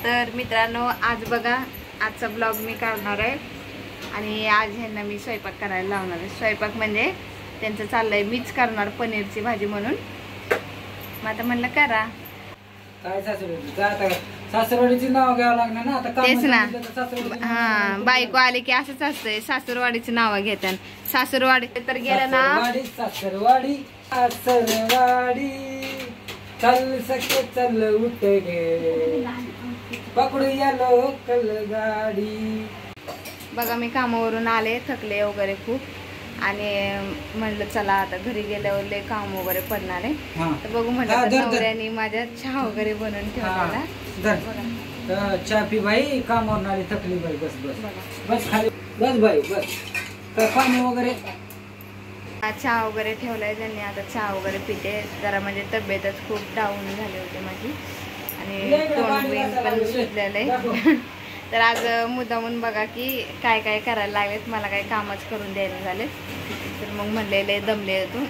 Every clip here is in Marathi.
तर मित्रांनो आज बघा आजचा ब्लॉग मी करणार आहे आणि आज ह्यांना मी स्वयंपाक करायला लावणार आहे। स्वयंपाक म्हणजे त्यांचं चाललंय मीच करणार पनीरची भाजी म्हणून। मग आता म्हणलं करा काय सासरवाडीची नाव घ्यावं लागणार ना आता तेच ना। हा बायको आले की असंच असतंय सासरवाडीची नाव घेतात। सासरवाडी तर गेलं ना सासरवाडी सासरवाडी चल सके चल उठ गे पकडूया लोकल गाडी। बघा मी कामावरून आले थकले वगैरे खूप आणि म्हणलं चला आता घरी गेल्यावर लय काम वगैरे पडणार आहे तर बघू म्हटलं नवऱ्याने माझ्या चहा वगैरे बनवून ठेवलेला। चहा पी बाई कामावरून आली थकली बाई बस बस बस खाली बस बाई बस काय पाणी वगैरे चहा वगैरे ठेवलाय त्यांनी। आता चहा वगैरे पिते जरा म्हणजे तब्येतच खूप डाऊन झाली होती माझी आणि तोंड बिंड पण सुजलेलं आहे। तर आज मुद्दामून बघा की काय काय करायला लागलेत मला काही कामच करून द्यायला झाले तर मग म्हणलेले दमले होतो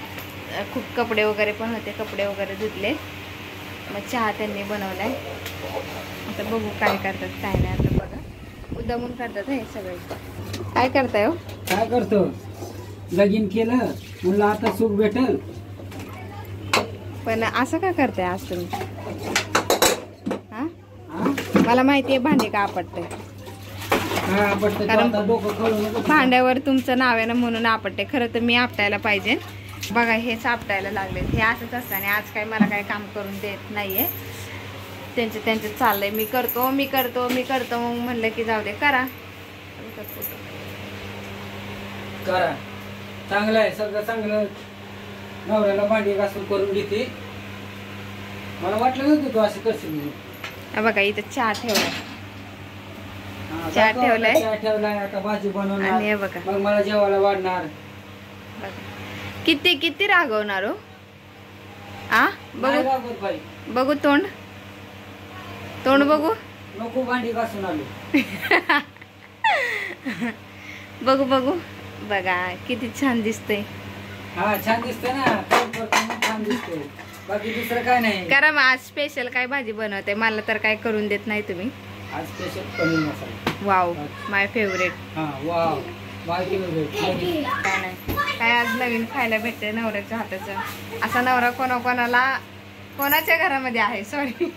खूप कपडे वगैरे पण होते कपडे वगैरे धुतले मग चहा त्यांनी बनवलाय। आता बघू काय करतात काय नाही। आता बघा मुद्दामून करतात हे सगळे। काय करताय हो? काय करतो लगीन केलं म्हणलं आता सुख भेटल पण असं का करताय आज तुम्ही? मला माहितीये भांडे का आपटते कारण भांड्यावर तुमचं नाव आहे ना म्हणून आपटते। खरं तर मी आपटायला पाहिजे बघा हेच आपटायला लागले हे असंच असतं आणि आज काय मला काय काम करून देत नाहीये त्यांचं चाललंय मी करतो मग म्हणलं की जाऊ दे करा चांगलं आहे सगळं चांगलं। नवऱ्याला भांडी घासून करून घेते मला वाटलं नव्हतं तू असं करशील। बघा इथं चहा ठेवलाय चहा ठेवलाय आता भाजी बनवणार आणि हे बघा मग मला जेवायला वाढणार। किती किती रागवणार हो आ बघू तोंड बघू नको भांडी घासून आलो बघू बघा किती छान दिसतंय। हा छान दिसतंय ना छान दिसतंय बाकी दुसरं काय नाही। करा मग आज स्पेशल काय भाजी बनवते मला तर काय करून देत नाही तुम्ही। आज स्पेशल पनीर मसाला वाव माय फेवरेट। हा वाव माय फेवरेट। काय नाही काय आज नवीन खायला भेटते नवऱ्याच्या हाताचं। असा नवरा कोणाच्या घरामध्ये आहे सॉरी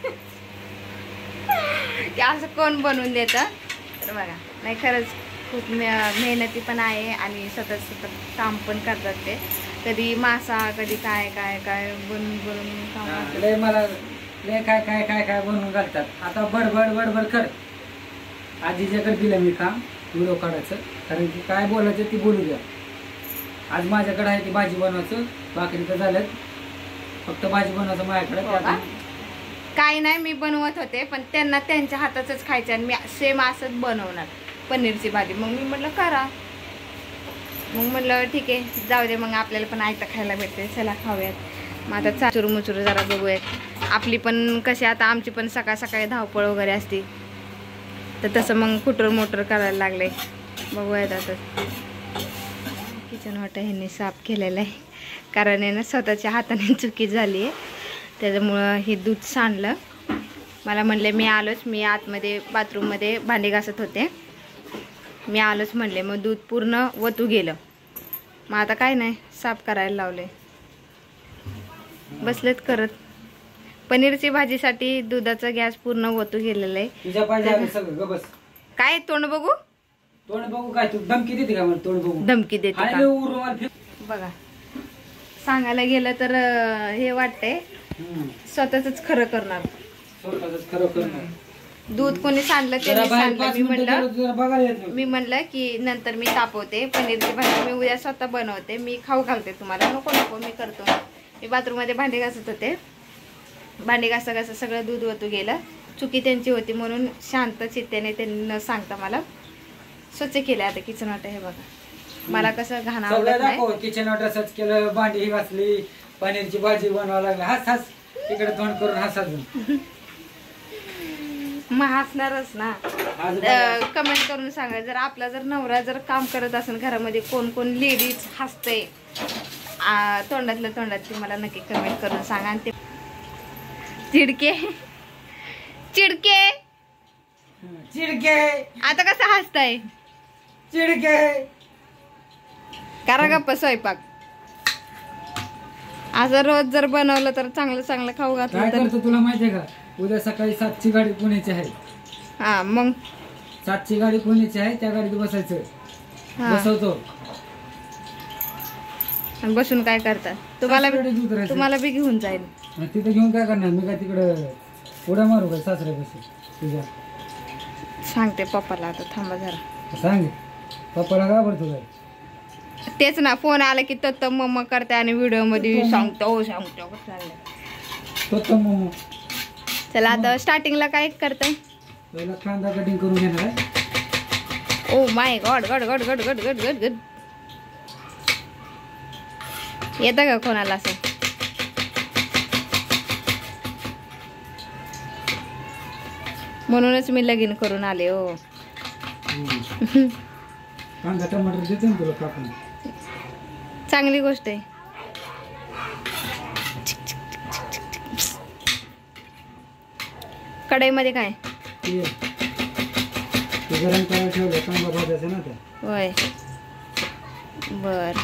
की असं कोण बनवून देतं तर बघा नाही खरंच खूप मेहनती पण आहे आणि सतत काम पण करतात ते कधी मासा कधी काय काय काय बनवून काम मला काय काय काय काय बनवून घालतात। आता बडबड कर आजीच्याकडे दिलं मी काम व्हिडिओ काढायचं कारण की काय बोलायचं ती बोलू द्या। आज माझ्याकडे आहे ती भाजी बनवायचं भाकरी तर झाल्यात फक्त भाजी बनवायचं माझ्याकडे काय नाही मी बनवत होते पण त्यांना त्यांच्या हाताचंच खायचं आणि मी सेम असंच बनवणार पनीरची भाजी। मग मी म्हटलं करा मग म्हटलं ठीक आहे जाऊ दे मग आपल्याला पण आयतं खायला भेटते चला खाऊयात। मग आता चुरमुचुर जरा बघूयात आपली पण कशी आता आमची पण सकाळ सकाळी धावपळ वगैरे असते तर तसं मग कुटर मोटर करायला लागले बघूयात। आता किचन वाटा ह्यांनी साफ केलेलं आहे कारण आहे ना स्वतःच्या हाताने चुकी झाली आहे त्याच्यामुळं हे दूध सांडलं। मला म्हणले मी आलोच मी आतमध्ये बाथरूममध्ये भांडी घासत होते मी आलोच म्हणले मग दूध पूर्ण वतू गेलं मग आता काय नाही साफ करायला लावले बसलेत करत। पनीरची भाजीसाठी दुधाचा गॅस पूर्ण वतू गेलेला आहे। काय तोंड बघू काय तू धमकी देते का तोंड बघू धमकी देते बघा सांगायला गेलं तर हे वाटतंय स्वतःच खरं करणार दूध कोणी सांडलं त्यांनी सांडलं मी म्हणलं की नंतर मी तापवते पनीरची भाजी मी उद्या स्वतः बनवते मी खाऊ घालते तुम्हाला नको मी करतो। मी बाथरूम मध्ये भांडी घासत होते भांडी घासा सगळं दूध वतू गेलं चुकी त्यांची होती म्हणून शांत चित्त्याने त्यांनी न सांगता मला स्वच्छ केलं। आता किचन वाटा हे बघा मला कसं घाण आवडत नाही किचन वाटा स्वच्छ केलं भांडी घासली पनीरची भाजी बनवायला लागली हस इकडे तोंड करून हसायचं मग हसणारच ना। कमेंट करून सांगा जर आपला नवरा काम करत असेल घरामध्ये कोण कोण लेडीज हसते तोंडातली मला नक्की कमेंट करून सांगा। आणि ते चिडके चिडके आता कसं हसताय? चिडके करा गप्पा स्वयंपाक. असं रोज जर बनवलं तर चांगलं चांगलं खाऊ काय घातलं तर. करतो तुला माहितीये का? उद्या सकाळी 7ची गाडी पुण्याची आहे. हा मग 7ची गाडी पुण्याची आहे, त्या गाडीत बसायचं. हा बसवतो. आणि बसून काय करतात? तुम्हाला सासऱ्याकडे उतरायचं. तुम्हाला बी घेऊन जाईल. आणि तिथे घेऊन काय करणार? मी काय तिकडं उड्या मारू का सासऱ्यापाशी तुझ्या? सांगते पप्पाला आता, थांबा जरा. सांग पप्पाला घाबरतो काय? तेच ना, फोन आला की तत्त मम्मा करते आणि व्हिडिओ मध्ये सांगतो सांगतो कसं चाललंय. तो तर मग चला आता स्टार्टिंगला काय करताय? पहिला कांदा कटिंग करून घेणार आहे. ओ माय गॉड गड गड गड गड गड गड गड. येतं का कोणाला असं? म्हणूनच मी लगीन करून आले हो. कांदा टमाटर देते ना तुला कापून. चांगली गोष्ट आहे. कढईमध्ये काय? ते गरम करायला ठेवलं, कांदा भाजायचा ना ते. होय बर.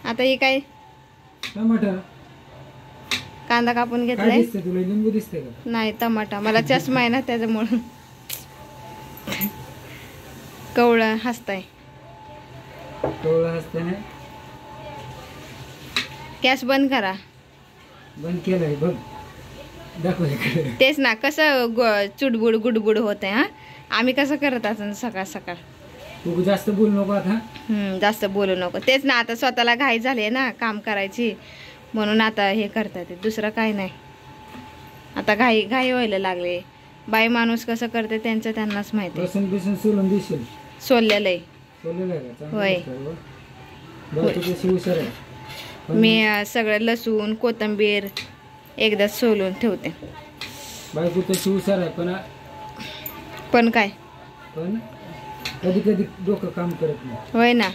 आता ही काय? टमाटर. कांदा कापून काय घेतलाय. दिसते तुला? लिंबू दिसते का? नाही टमाटा, मला चष्मा आहे ना त्याच्यामुळं. कवळं हसताय. कवळा असते ना. गॅस बंद करा. बंद केलंय बघ. दाखव इकडे. तेच ना, कसं चुडबुड गुडबुड होत आहे. हा आम्ही कसं करत असं सकाळ सकाळ. तू जास्त बोल नको आता. जास्त बोलू नको. तेच ना, आता स्वतःला घाई झाली आहे ना काम करायची, म्हणून आता हे करतात. दुसरं काय नाही. आता घाई घाई व्हायला लागले. बाई माणूस कसं करते त्यांचं त्यांनाच माहिती. लसूण बिसून सोलून देशील. सोललेलं आहे. सोललेलं आहे का? होय. बाकी कशी हुशार आहे. मी सगळं लसूण कोथिंबीर एकदाच सोलून ठेवते. बायको तशी हुशार आहे, पण काय? पण कधी कधी डोकं काम करत नाही. होय ना.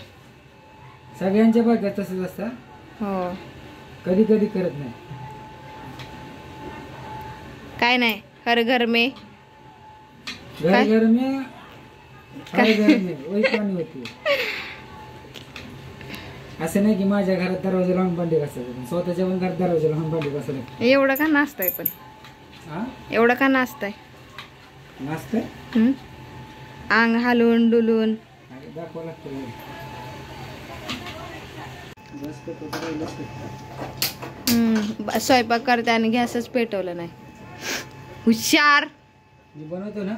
सगळ्यांच्या बायका तसंच असतात. हो. कधी कधी करत नाही. काय नाही. हर घर में घर घर में हर घर में वही पाणी होती. असं नाही की माझ्या घरात दरवाजा लावून भांडी घासायचं, स्वतःच्या पण घरात दरवाजा लावून भांडी घासायला. एवढं का नाचताय? पण हा एवढं का नाचताय? नाचतंय. अंग हलवून डुलून. दाखवा लागतं. स्वयंपाक करते आणि गॅसच पेटवलं नाही. हुशार. मी बनवतो ना,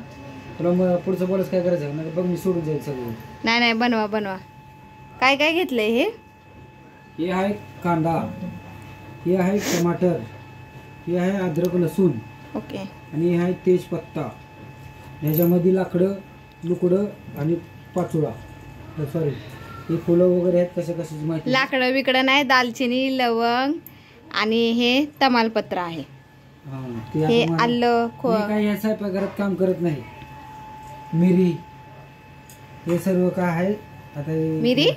तुला मग पुढचं बोलच काय करायचं नाही बघ. मी सोडून जाईल सगळं. नाही नाही, बनवा बनवा. काय काय घेतलंय हे? हे आहे कांदा, हे आहे टमाटर, हे आहे अद्रक लसूण, ओके. आणि हे आहे तेजपत्ता. ह्याच्यामध्ये लाकडं लुकडं आणि पाचोळा. सॉरी, हे फुलं वगैरे आहेत कशा कशाची माहिती. लाकडं बिकडं नाही, दालचिनी लवंग आणि हे तमालपत्र आहे. हे आलं काही या स्वयंपाकघरात काम करत नाही. मिरी, हे सर्व काय आहे आता. मिरी.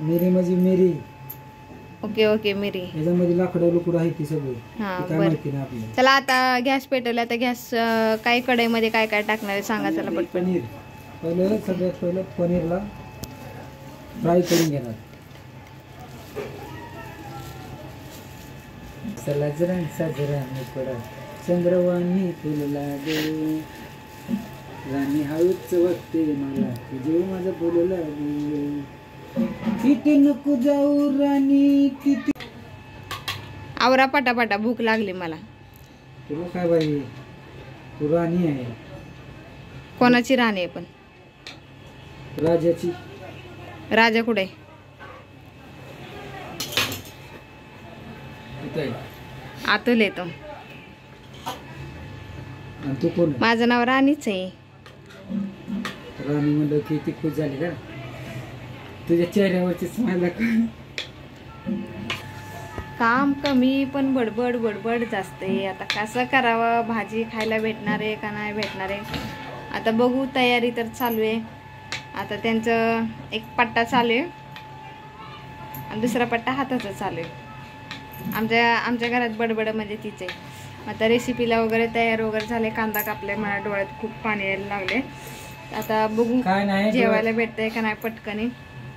मिरी म्हणजे मिरी. ओके ओके, मिरी. याच्यामध्ये लाकडं लुकडं आहे ती सगळी. हा काय माहिती नाही आपल्याला. चला आता गॅस पेटवला. आता गॅस काय कढईमध्ये काय काय टाकणार आहे सांगा चला पटकन. पनीर. पहिलं सगळ्यात पहिलं पनीरला फ्राय करून घेणार. सजरा सजरा मुकडा चंद्रवाणी फुलला गे, राणी हळूच वाटते मला तुझे माझं फुल लागे, तिथे नको जाऊ राणी तिथे. आवरा पटापटा, भूक लागली मला. तुला काय बाई, तू राणी आहे. कोणाची राणी आहे पण? राजाची. राजा कुठे? आतुल येतो. आणि तू कोण? माझं नाव राणीच आहे. राणी म्हणलं की ती खुश झाली का? तुझ्या चेहऱ्यावरची स्माइल. काम कमी पण बडबड बडबड जास्त आहे. आता कसं करावं? भाजी खायला भेटणार आहे का नाही भेटणार आहे? आता बघू. तयारी तर चालू आहे. आता त्यांचं एक पट्टा चालू आहे आणि दुसरा पट्टा हाताचा चालू आहे. आमच्या घरात बडबड म्हणजे तीच आहे. आता रेसिपीला वगैरे तयार वगैरे झाले, कांदा कापलाय, मला डोळ्यात खूप पाणी यायला लागले. आता बघू काय नाही जेवायला भेटतंय का नाही पटकनी.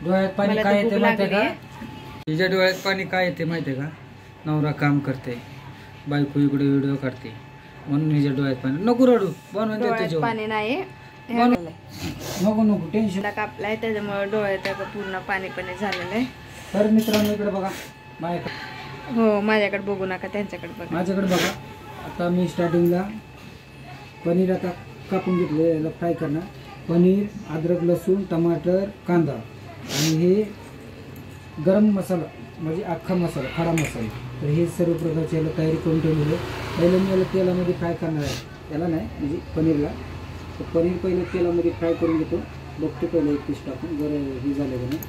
डोळ्यात पाणी मला काय तर येते भूक माहितीये का? लागली. तिच्या डोळ्यात पाणी काय येते माहितीये का? नवरा काम करते, बायको इकडे व्हिडिओ काढते, म्हणून हिच्या डोळ्यात पाणी. नको रडू, बनवून देते डोळ्यात जेवण. पाणी नाही नको नको टेन्शन. कापलाय त्याच्यामुळे डोळ्यात पूर्ण पाणी पाणी झालेलं आहे. तर मित्रांनो इकडे बघा माझ्याकडे. हो माझ्याकडे बघू नका, त्यांच्याकडे बघा. माझ्याकडे बघा. आता मी स्टार्टिंगला पनीर आता कापून घेतले, याला फ्राय करणार. पनीर, अद्रक, लसूण, टमाटर, कांदा आणि हे गरम मसाला म्हणजे अख्खा मसाला, खडा मसाला. तर हे सर्व प्रकारचे याला तयारी करून ठेवलेलं आहे. पहिलं मी याला तेलामध्ये फ्राय करणार आहे, याला नाही म्हणजे पनीरला. तर पनीर पहिलं तेलामध्ये फ्राय करून घेतो. बघतो पहिलं एक पीस टाकून जर हे झालं म्हणून.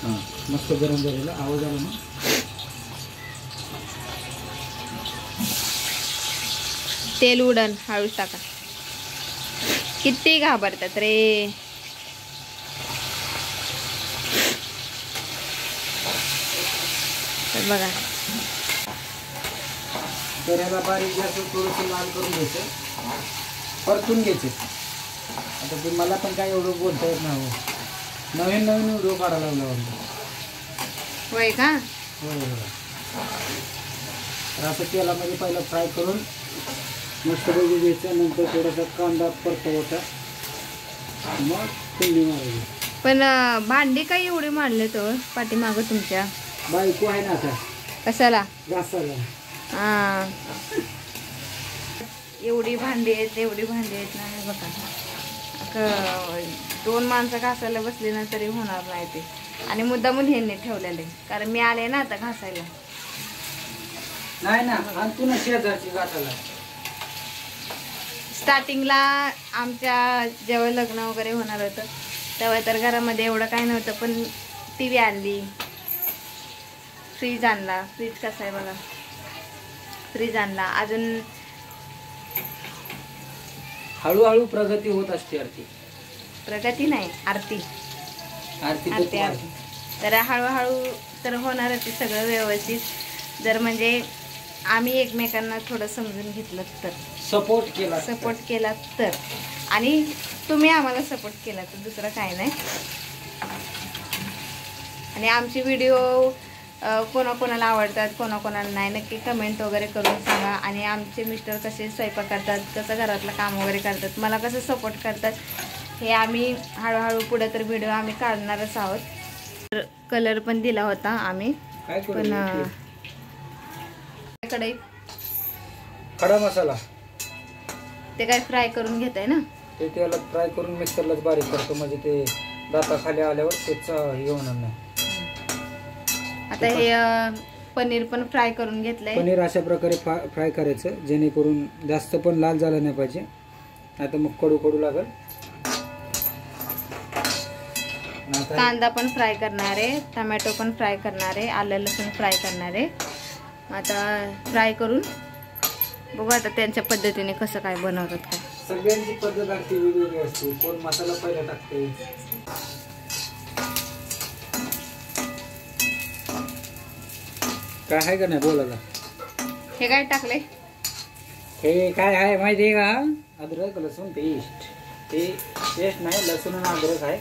हां मस्त गरम झालेलं, आवाज आला ना. तेल उडन, हळूच टाका. किती घाबरतात रे. तर बघा तर याला बारीक गॅस थोडंसं लाल करून घ्यायचं, परतून घ्यायचे. आता ते मला पण काय एवढं बोलता येत नाही. नवीन नवीन व्हिडिओ काढायला लागला म्हणतो. होय का? होय होय. तर असं तेलामध्ये पहिलं फ्राय करून मस्त बघू घ्यायचं. नंतर थोडासा कांदा परतवायचा, मग पिंडी मारायची. पण भांडी काय एवढी मांडले तर पाठीमागं तुमच्या? बायको आहे ना आता कशाला? घासायला. हा एवढी भांडी आहेत, एवढी भांडी आहेत ना. हे बघा दोन माणसं घासायला बसली ना तरी होणार नाही ते. आणि मुद्दामून ह्यांनी ठेवलेले, कारण मी आले ना आता घासायला. नाही ना, आणि तू ना शेजारची घासायला. स्टार्टिंगला आमच्या जेव्हा लग्न वगैरे होणार होतं तेव्हा तर घरामध्ये एवढं काय नव्हतं, पण टी व्ही आणली, फ्रीज आणला. फ्रीज कसा आहे बघा, फ्रीज आणला. अजून हळूहळू प्रगती होत असते. प्रगती नाही, आरती आरती आरती आरती. तर हळूहळू तर होणार ते सगळं व्यवस्थित, जर म्हणजे आम्ही एकमेकांना थोडं समजून घेतलं तर, सपोर्ट केला तर, आणि तुम्ही आम्हाला सपोर्ट केला तर, दुसरं काय नाही. आणि आमचे व्हिडिओ कोणाकोणाला आवडतात, कोणाकोणाला नाही, नक्की कमेंट वगैरे करून सांगा. आणि आमचे मिस्टर कसे स्वयंपाक करतात, कसं घरातलं काम वगैरे करतात, मला कसं सपोर्ट करतात, हे आम्ही हळूहळू पुढे तर व्हिडिओ आम्ही काढणारच आहोत. तर कलर पण दिला होता आम्ही, पण कढईत खडा मसाला ते काय फ्राय करून घेत आहे ना, ते त्याला फ्राय करून मिक्सरलाच बारीक करतो, म्हणजे ते दाताखाली आल्यावर तेच हे होणार नाही. आता हे पनीर पण फ्राय करून घेतलंय. पनीर अशा प्रकारे फ्राय करायचं जेणेकरून जास्त पण लाल झालं नाही पाहिजे, आता मग कडू कडू लागल. कांदा पण फ्राय करणार आहे, टमॅटो पण फ्राय करणार आहे, आलं लसूण फ्राय करणार आहे. आता फ्राय करून बघू आता त्यांच्या पद्धतीने कसं काय बनवतात. काय सगळ्यांची पद्धत असते, वेगवेगळी असते. कोण मसाला पहिला टाकते, काय आहे का नाही बोलायला. हे काय टाकले, हे काय आहे माहिती आहे का? अद्रक लसूण पेस्ट. ते पेस्ट नाही, लसूण आणि अद्रक आहे.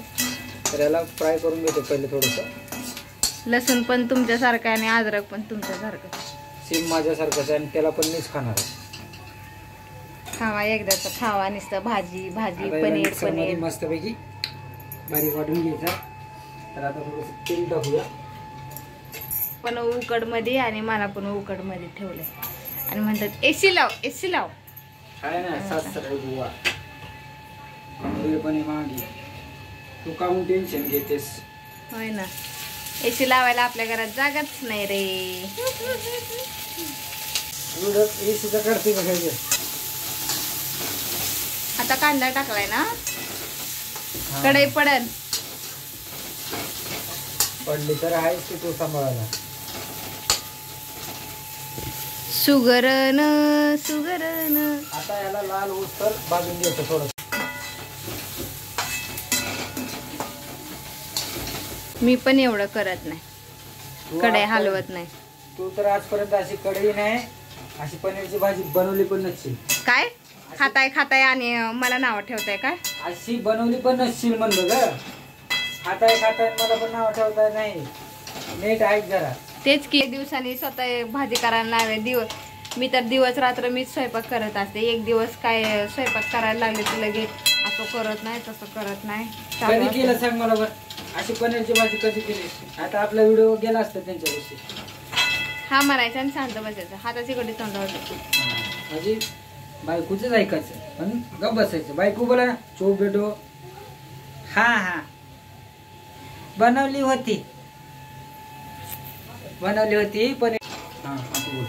तर याला फ्राय करून घेतो पहिले थोडंसं. लसूण पण तुमच्यासारखं आणि अद्रक पण तुमच्यासारखं, सेम माझ्यासारखंच आहे. आणि त्याला पण मीच खाणार आहे. खावा एकदाच खावा, नुसतं भाजी भाजी, पनीर पनीर. मस्तपैकी बारीक वाटून घ्यायचा. तर आता थोडंसं तेल टाकूया. पण उकड मध्ये, आणि मला पण उकड मध्ये ठेवलंय आणि म्हणतात एसी लाव एसी लाव. काय ना सासरा बुवा पण मागे तू काहून टेन्शन घेतेस. होय ना, एसी लावायला आपल्या घरात जागाच नाही रे. एसीचा करते बघायचं. आता कांदा टाकलाय ना, कढई पडल. पडली तर आहेच की तू सांभाळायला. सुगरण सुगरण. आता याला लाल उस्तर भाजून घ्यायचं थोडं. मी पण एवढं करत नाही, कढई हलवत नाही. तू तर आजपर्यंत अशी कढई नाही अशी पनीरची भाजी बनवली पण नसशील. काय खाताय आणि मला नाव ठेवताय काय? अशी बनवली पण नसशील म्हणलं ग. खाताय मला पण नाव ठेवताय नाही. नीट ऐक जरा. तेच की दिवसांनी स्वतः भाजी करायला लावे. मी तर दिवस रात्र मीच स्वयंपाक करत असते. एक दिवस काय स्वयंपाक करायला लागले की लगेच असं करत नाही तसं करत नाही. कधी केलं सांग मला बरं. अशी पनीरची भाजी कधी केली? आता आपला व्हिडिओ गेला असता त्यांच्यापाशी. हा म्हणायचं आणि शांत बसायचं. हाताची कधी तोंड होते. म्हणजे बायकोच ऐकायचं पण गप बसायचं. बायको बोला चो बेटो. हा बनवली होती पण हा आता बोल.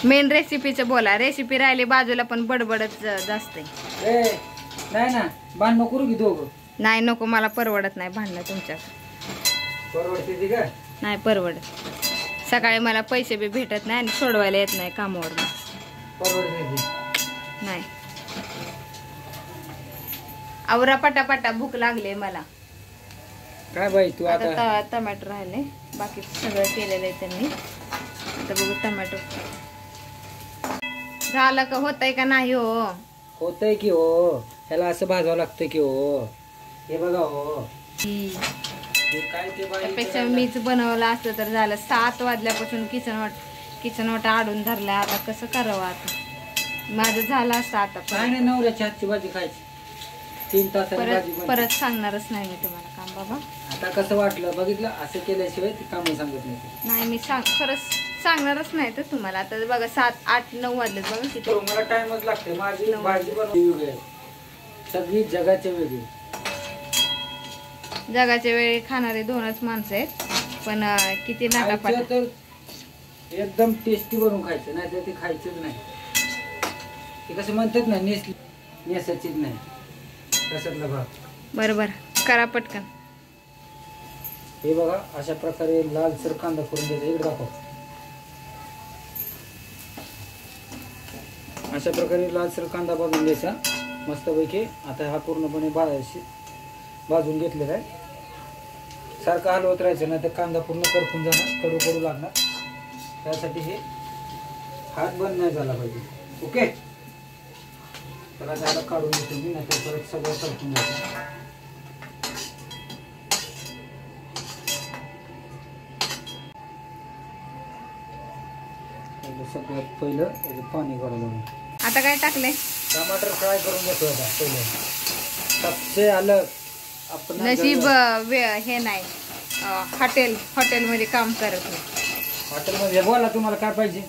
मेन रेसिपीचं बोला. रेसिपी राहिली बाजूला पण बडबडच जास्त आहे. ए नाही ना भांडणं करू की दोघं. नाही नको मला परवडत नाही भांडणं तुमच्या. परवडते ती का? नाही परवडत. सकाळी मला पैसे बी भेटत नाही आणि सोडवायला येत नाही कामावर. परवडते ती नाही. आवरा पटापटा भूक लागले मला. काय बाई तू आता टमॅटो राहिले. बाकी सगळं केलेलं आहे त्यांनी. आता बघू टमॅटो झालं का होतंय का नाही. होतंय की हो. ह्याला असं भाजावं लागतं की हो. हे बघा हो. काय ते बाई त्यापेक्षा मीच बनवलं असतं तर झालं. 7 वाजल्यापासून किचन वाटा आडून धरलाय. आता कसं करावं. आता माझं झालं असतं. आता काय नाही नवऱ्याच्या हातची भाजी खायची. 3 तासाची भाजी परत सांगणारच नाही मी तुम्हाला काम बाबा. आता कसं वाटलं बघितलं. असं केल्याशिवाय ती काम सांगत नाही. मी खरंच सांगणारच नाही तर तुम्हाला. आता बघा 7, 8, 9 वाजलेत बघा किती. मला टाइमच लागते. माझी भाजी बनवली सगळी जगाच्या वेगळी. जगाच्या वेळी खाणारे 2च माणसं आहेत. पण किती नाटापाटा. तर एकदम टेस्टी बनवून खायचं. नाही तर ते खायचंच नाही. ते कसं म्हणतात ना नेसाचीच नाही तसंतला भाग. बरोबर करा पटकन. हे बघा अशा प्रकारे लालसर कांदा करून द्यायचा. इकडे दाखव. अशा प्रकारे लालसर कांदा भाजून घ्यायचा मस्तपैकी. आता हा पूर्णपणे भाजून घेतलेला आहे. सारखं हलवत राहायचं नाही तर कांदा पूर्ण करपून जाणार. कडू लागणार. त्यासाठी हे हात बंद नाही झाला पाहिजे. ओके. त्याला त्याला काढून घेतो मी. नाही तर परत सगळं करपून जायचं. सगळ्यात पहिलं याचं पाणी काढून. आता काय टाकलंय? टमाटर फ्राय करून घेतो. आता पहिलं सबसे अलग आपण नशीब हे नाही. हॉटेलमध्ये काम करत नाही. हॉटेलमध्ये बोला तुम्हाला काय पाहिजे.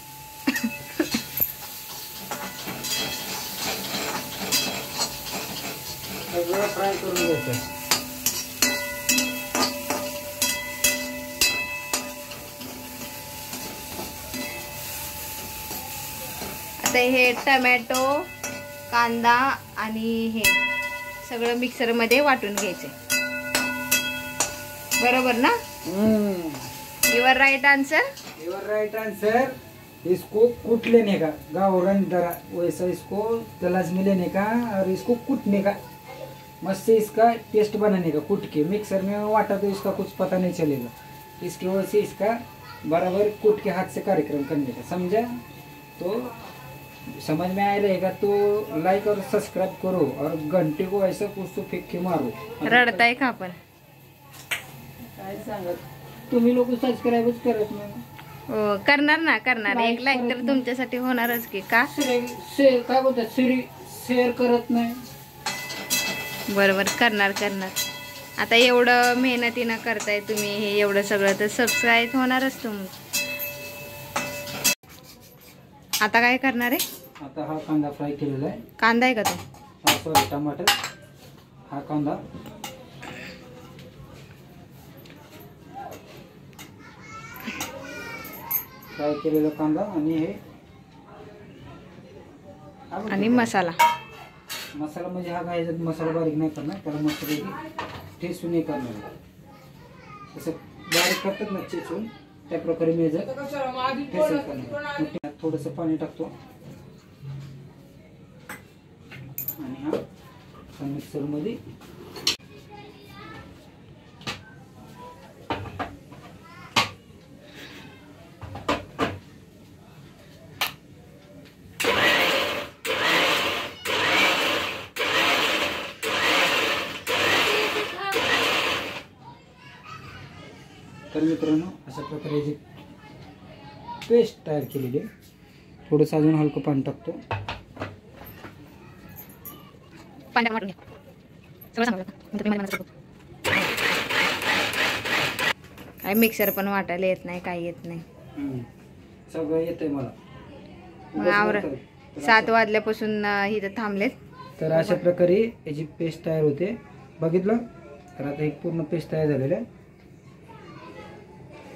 सगळं फ्राय करून घ्यायचं. आता हे टमॅटो कांदा आणि हे सगळं मिक्सरमध्ये वाटून घ्यायचे. बरोबर ना? Your right answer. इसको कूट लेने का. गावरान दरा वैसा इसको तलाश में लेने का और इसको कूटने का. मस्त से इसका टेस्ट बनाने का. कूट के मिक्सर में वाटा तो इसका कुछ पता नहीं चलेगा. इसकी वजह से इसका बराबर कूट के हाथ से कार्यक्रम करने का. समझा? तो समझ में आया रहेगा तो लाइक और सब्सक्राइब करो और घंटे को ऐसा कुछ तो फेंक के मारो. रडताय का आपण? काय सांगत तुम्ही लोक सबस्क्राईबच करत नाही. करणार ना करणार. एक लाईक तर तुमच्यासाठी होणारच की. का शेअर काय बोलतात शेअर करत नाही. बरोबर करणार. आता एवढं मेहनतीनं करताय तुम्ही हे एवढं सगळं तर सबस्क्राईब होणारच तुम्ही. आता काय करणार आहे? आता हा कांदा फ्राय केलेला आहे. कांदा आहे का तो? हा सॉरी टमाटर. हा कांदा फ्राय केलेला कांदा आणि हे आणि मसाला म्हणजे हा काय मसाला बारीक नाही करणार. त्याला मसाल्याची ठेचून नाही करणार. तसं बारीक करतात ना चेचून त्या प्रकारे मी ठेचून करणार. थोडंसं पाणी टाकतो आणि हा मिक्सरमध्ये तर मित्रांनो अशा प्रकारे जी पेस्ट तयार केलेली आहे. थोडंसं अजून हलकं पाणी टाकतो. काय मिक्सर पण वाटायला येत नाही, काही येत नाही. सगळं येतंय मला. मग आवर 7 वाजल्यापासून इथं थांबलेत. तर अशा प्रकारे याची पेस्ट तयार होते. बघितलं तर आता एक पूर्ण पेस्ट तयार झालेला आहे.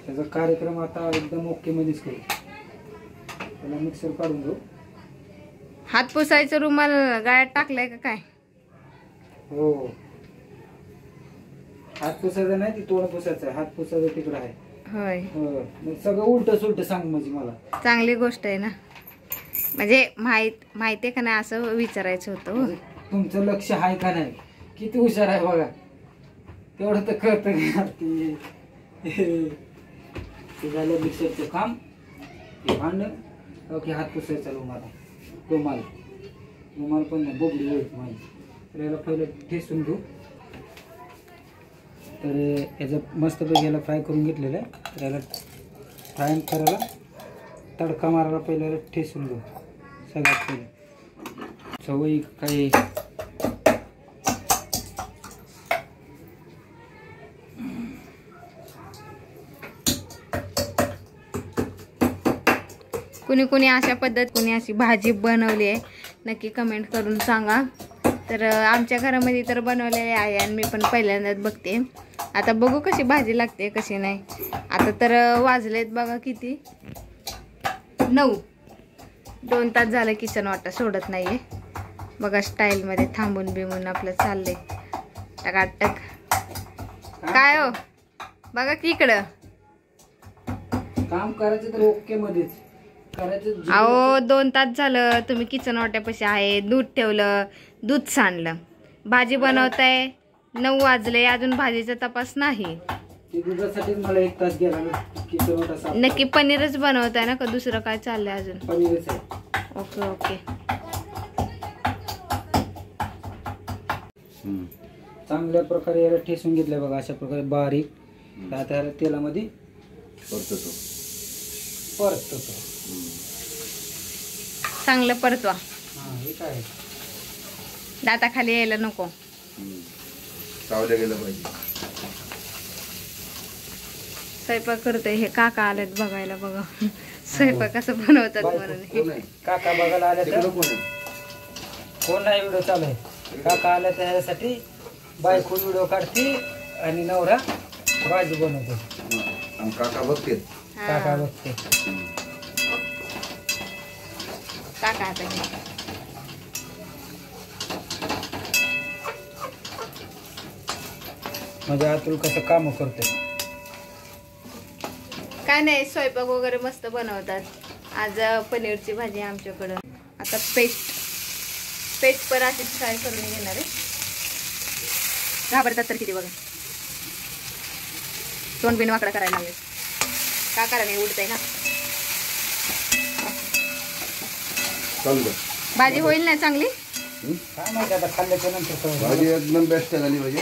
त्याचा कार्यक्रम आता एकदम ओके मध्येच करू. त्याला मिक्सर काढून घेऊ. हात पुसायचं रुमाल गाळ्यात टाकलाय का काय? हो, हात पुसायचा नाही, ती तोंड पुसायचं आहे. हात पुसायचं तिकडं आहे. होय, मग सगळं उलट सुलट सांग म्हणजे मला. चांगली गोष्ट आहे ना. म्हणजे माहिती आहे का नाही असं विचारायचं होतं. म्हणजे तुमचं लक्ष आहे का नाही, किती हुशार आहे बघा. तेवढं तर कळतं की ते झालं मिक्सरचं काम. भांडण की हात पुसायचा रुमाल पण नाही, बोबडी होईल माझी. तर याला पहिलं ठेसून घेऊ. तर याचं मस्तपैकी याला फ्राय करून घेतलेलं आहे. तर याला फ्राय करायला तडका मारायला पहिलं याला ठेसून घेऊ. सगळ्यात पहिले सवयी काही कुणी अशा पद्धत कुणी अशी भाजी बनवली आहे नक्की कमेंट करून सांगा. तर आमच्या घरामध्ये तर बनवलेली आहे आणि मी पण पहिल्यांदाच बघते. आता बघू कशी भाजी लागते कशी नाही. आता तर वाजलेत बघा किती, 9. 2 तास झालं किचन वाटा सोडत नाहीये बघा. स्टाईलमध्ये थांबून बिमून आपलं चाललंय टकाटक. काय हो बघा की इकडं काम करायचं तर ओके मध्येच करायचं. अहो 2 तास झालं तुम्ही किचन वाट्यापाशी आहे. दूध ठेवलं, दूध सांडलं, भाजी बनवताय. 9 वाजले अजून भाजीचा तपास नाही. दुधासाठी मला 1 तास गेला किचन वाटा साफ. नक्की पनीरच बनवताय ना का दुसरं काय चाललंय अजून? पनीरच आहे. Okay okay. चांगल्या प्रकारे याला ठेसून घेतलंय बघा अशा प्रकारे बारीक. आता याला तेलामध्ये परततो. चांगलं परतवा. हे काय दाताखाली यायला नको. चावल्या गेलं पाहिजे. स्वयंपाक करतोय हे काका आलेत बघायला बघा. स्वयंपाक कसं बनवतात म्हणून. काका बघायला आले तर कोण नाही. व्हिडिओ चालू आहे. काका आल्या त्यासाठी बायको व्हिडिओ काढते आणि नवरा भाजी बनवतो. काका बघते. काका बघते. काका आता म्हणजे अतुल कसं काम करते. काय नाही, स्वयंपाक वगैरे मस्त बनवतात. आज पनीरची भाजी आमच्याकडं. आता पेस्ट पण अशी फ्राय करून घेणार आहे. घाबरतात तर किती बघा. तोंड बिन वाकडा करायला लागले. का करा नाही उडतंय ना. भाजी होईल ना चांगली? काय माहिती आता खाल्ल्याच्या नंतर भाजी एकदम बेस्ट झाली पाहिजे.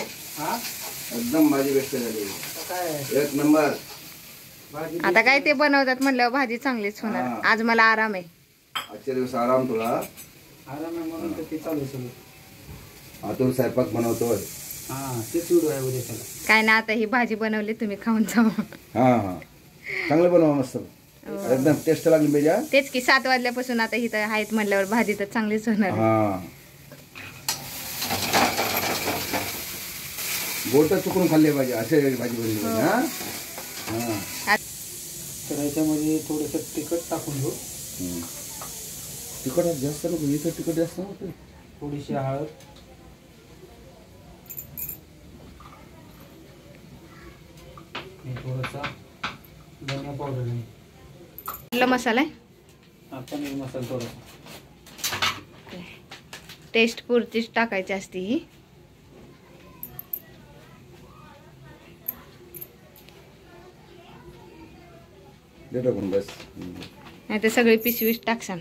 एकदम भाजी बेस्ट झाली. एक नंबर. आता काय ते बनवतात म्हणल्यावर भाजी चांगलीच होणार. आज मला आराम आहे. आजच्या दिवस आराम तुला. आराम आहे म्हणून तर ते चालू सगळं. आतून स्वयंपाक बनवतोय. तेच व्हिडिओ आहे उद्या त्याला. काय ना आता ही भाजी बनवली तुम्ही खाऊन जाऊ. चांगलं बनवा मस्त. एकदम टेस्ट लागली पाहिजे. तेच की 7 वाजल्यापासून आता इथं आहेत म्हणल्यावर भाजी तर चांगलीच होणार. बोट चुकून खाल्ले पाहिजे असे भाजी बनली पाहिजे. तर याच्यामध्ये थोडंसं तिखट टाकून घेऊ. तिखट जास्त नको. इथं तिखट जास्त नको. थोडीशी हळद. थोडासा धनिया पावडर. मसाला आहे. पनीर मसाला थोडासा टेस्ट पुरतीच टाकायची असते ही. टाकून बस. नाही तर सगळी पिशवीच टाकसान.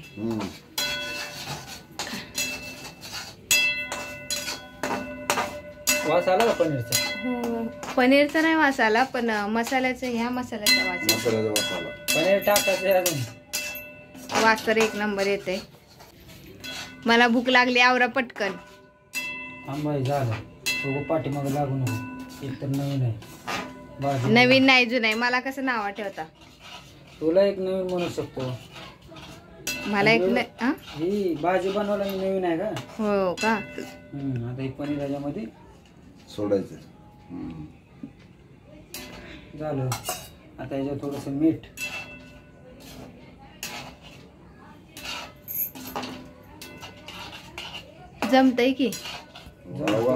वास आला का पनीरचा? हो, पनीरचा नाही वास आला, पण मसाल्याचा, ह्या मसाल्याचा वास आहे. मसाल्याचा वास आला. पनीर टाकायचं अजून. वास तर एक नंबर येते. मला भूक लागली, आवरा पटकन. आंबाई झालं तो पाठीमागं लागू नको. एक तर नवीन आहे भाजी. नवीन नाही जुनं आहे. मला कसं नाव ठेवता? तुला एक नवीन म्हणू शकतो. मला एक ही भाजी बनवायला नवीन आहे का? हो का? आता ही पनीर याच्यामध्ये सोडायचं. झालं. आता याच्यात थोडंसं मीठ. जमतंय की? वा वा,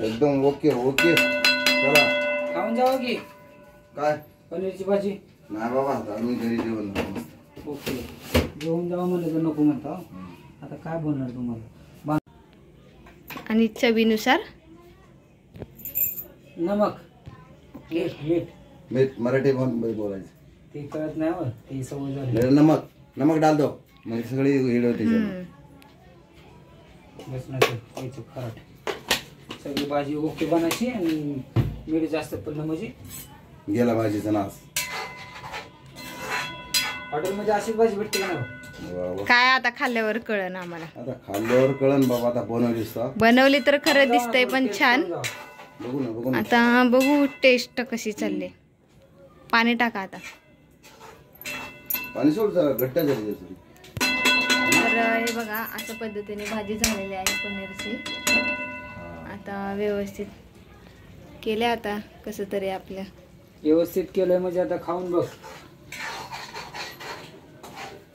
एकदम ओके ओके. चला खाऊन जावं की काय पनीरची भाजी? नाही बाबा, आम्ही घरी जेवण करतो. ओके, जेवून जावं म्हणलं तर नको म्हणता. आता काय बोलणार तुम्हाला? आणि चवीनुसार नमक. मीठ मीठ मीठ मराठी मध्ये बोलायचं. ते कळत नाही हो, ते सवय झाली. नाही, नमक नमक डाल दो, म्हणजे सगळी हिड होती. बस नाही खराट. सगळी भाजी ओके बनायची आणि मीठ जास्त पडलं म्हणजे गेला भाजीचा नाश. हॉटेलमध्ये अशीच भाजी भेटते का ना? वा वा. काय आता खाल्ल्यावर कळन आम्हाला. आता खाल्ल्यावर कळन बाबा. आता बनवलीस तर बनवली तर खरं दिसतंय पण छान. बघू ना बघू ना. आता बघू टेस्ट कशी चालली. पाणी टाका आता. पाणी सोड जरा, घट्ट झाली थोडी. तर हे बघा, अशा पद्धतीने भाजी झालेली आहे पनीरची. आता व्यवस्थित केले. आता कसं तरी आपल्या व्यवस्थित केलंय म्हणजे आता खाऊन बघ.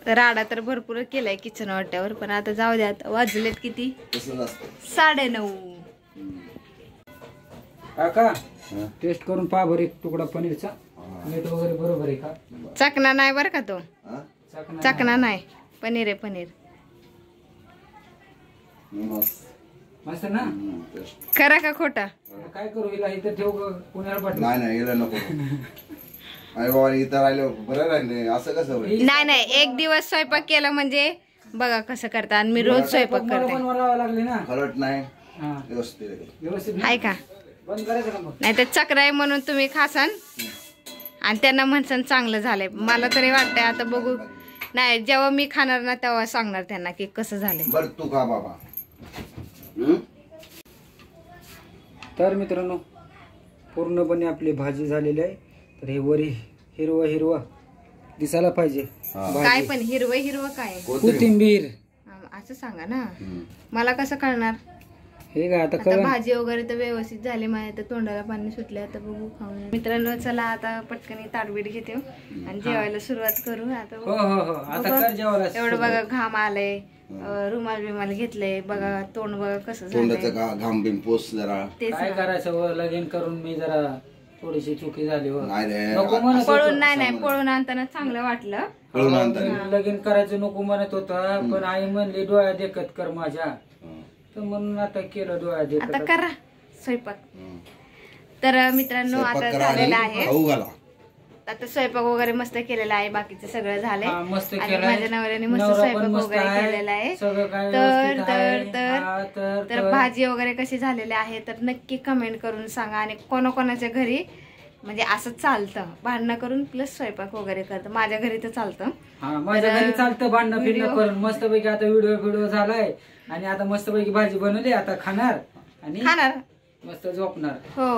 राडा तर भरपूर केलाय किचन वाट्यावर, पण आता जाऊ द्यात. वाजलेत किती? कसं असतं 9:30. काका टेस्ट करून पहा बरं एक तुकडा पनीरचा. मीठ वगैरे बरोबर आहे का? चकना नाही बरं का तो. हा? चकना नाही, पनीर आहे पनीर. मस्त ना? खरा का खोटा? काय करू, हिला इथं ठेव का पुण्याला पाठवू? नाही नाही, गेलं नको. आई बाबा इथं राहिले बरं राहिले. असं कसं होईल? नाही, एक दिवस स्वयंपाक केला म्हणजे बघा कसं करता. आणि मी रोज स्वयंपाक करते. बनवावं लागले ना. खरट नाही, हा व्यवस्थित आहे. व्यवस्थित आहे का? बंद करायचं का मग? नाही तर चक्र आहे म्हणून तुम्ही खासान आणि त्यांना म्हणसान चांगलं झालंय. मला तरी वाटतंय आता बघू. नाही, जेव्हा मी खाणार ना तेव्हा सांगणार त्यांना की कसं झालंय. बरं तू खा बाबा. तर मित्रांनो, पूर्णपणे आपली भाजी झालेली आहे. तर हे वरी हिरवा हिरवा दिसायला पाहिजे. काय पण हिरवं हिरवं काय? कोथिंबीर असं सांगा ना, मला कसं कळणार? हे काय आता आता भाजी वगैरे तर व्यवस्थित झाली. माझ्या तर तोंडाला पाणी सुटले. आता बघू खाऊन. मित्रांनो चला आता पटकन ताटबीट घेते आणि जेवायला सुरुवात करू. आता हो हो हो, आता कर जेवायला. एवढं बघा घाम आलंय, रुमाल बिमाल घेतलंय. बघा तोंड बघा कसं झालंय. तोंडाचं घाम बिम पोस जरा. तेच काय करायचं व, लगीन करून मी जरा थोडीशी चुकी झाली व. नाही रे, नको म्हणत पळून नाही पळून आणताना चांगलं वाटलं. पळून आणता. लगीन करायचं नको म्हणत होता, पण आई म्हणली डोळ्या देखत कर माझ्या. तर म्हणून आता केलं डोळ्या देखत. आता करा स्वयंपाक. तर मित्रांनो आता झालेला आहे. खाऊ घाला. आता स्वयंपाक वगैरे मस्त केलेला आहे. बाकीचं सगळं झालंय. हा, मस्त आणि केलंय. माझ्या नवऱ्याने मस्त नवरा पण स्वयंपाक मस्त वगैरे आहे. केलेला आहे. सगळं काय तर व्यवस्थित आहे. तर हा, तर तर भाजी वगैरे कशी झालेली आहे तर नक्की कमेंट करून सांगा. आणि कोणाकोणाच्या घरी म्हणजे असं चालतं, भांडणं करून प्लस स्वयंपाक वगैरे करतं. माझ्या घरी तर चालतं. हा, माझ्या घरी चालतं भांडणं फिरणं करून. मस्तपैकी आता व्हिडिओ झालाय आणि आता मस्तपैकी भाजी बनवली. आता खाणार आणि मस्त झोपणार. हो,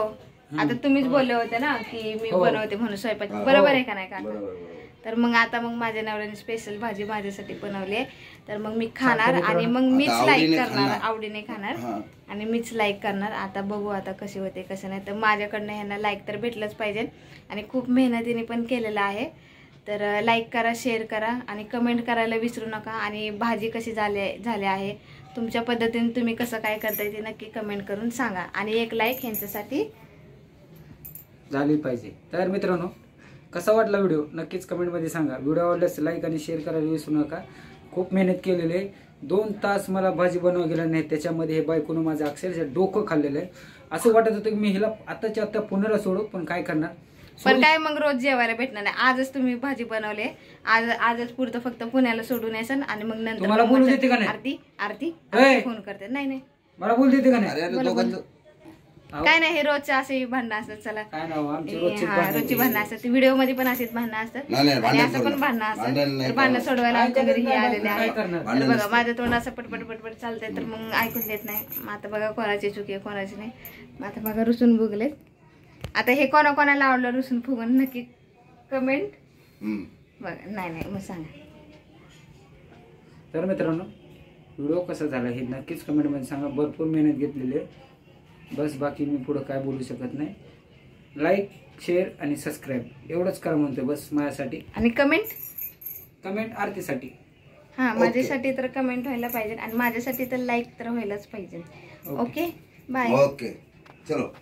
आता तुम्हीच बोलले होते ना की मी हो. बनवते म्हणून स्वयंपाक. बरोबर आहे का नाही काका? बरोबर. तर मग आता मग माझ्या नवऱ्याने स्पेशल भाजी माझ्यासाठी बनवली आहे. तर मग मी खाणार आणि मग मीच आता लाईक आवडीने करणार, खाणार. आवडीने खाणार हा. आणि मीच लाईक करणार. आता बघू आता कशी होते कसं नाही. तर माझ्याकडनं ह्यांना लाईक तर भेटलंच पाहिजे आणि खूप मेहनतीने पण केलेलं आहे. तर लाईक करा, शेअर करा आणि कमेंट करायला विसरू नका. आणि भाजी कशी झाली आहे, तुमच्या पद्धतीने तुम्ही कसं काय करताय ते नक्की कमेंट करून सांगा. आणि एक लाईक ह्यांच्यासाठी झाली पाहिजे. तर मित्रांनो, कसा वाटला व्हिडिओ नक्कीच कमेंटमध्ये सांगा. व्हिडिओ आवडल्यास लाईक आणि शेअर करायला विसरू नका. खूप मेहनत केलेली आहे. 2 तास मला भाजी बनवा गेला नाही. त्याच्यामध्ये हे बायकोनं माझं अक्षरशः डोकं खाल्लेलं आहे. असं वाटत होतं की मी हिला आत्ताच्या आत्ता पुण्याला सोडू, पण काय करणार. पण काय मग रोज जेवायला भेटणार नाही. आजच तुम्ही भाजी बनवले, आजच पुरतं फक्त पुण्याला सोडून यायचं आणि मग नंतर तुम्हाला बोलू देते का नाही? आरती ए! फोन करते. नाही मला बोल देते का नाही? अरे दोघांचं काय नाही, हे रोजचे असे भांडणं असतात. चला काय नाव आमची रोजची भांडणं असतात, व्हिडिओ मध्ये पण असेच भांडणं असतात नाही, आणि असं पण भांडणं असतात. तर भांडणं सोडवायला आमच्या घरी हे आलेले आहे. तर बघा माझं तोंड असं पटपट पटपट चालतंय, तर मग ऐकून देत नाही. मग आता बघा कोणाची चुकी आहे कोणाची नाही. मग आता बघा रुसून भुगलेत. आता हे कोणाला आवडलं रुसून फुगून नक्की कमेंट बघा. नाही मग सांगा. तर मित्रांनो व्हिडिओ कसा झाला हे नक्कीच कमेंटमध्ये सांगा. भरपूर मेहनत घेतलेली आहे, बस बाकी मी पुढं काय बोलू शकत नाही. लाईक, शेअर आणि सबस्क्राईब एवढंच करा म्हणतो बस माझ्यासाठी. आणि कमेंट आरतीसाठी. हा माझ्यासाठी तर कमेंट व्हायला पाहिजे आणि माझ्यासाठी तर लाईक तर व्हायलाच पाहिजे. Okay bye. ओके चलो.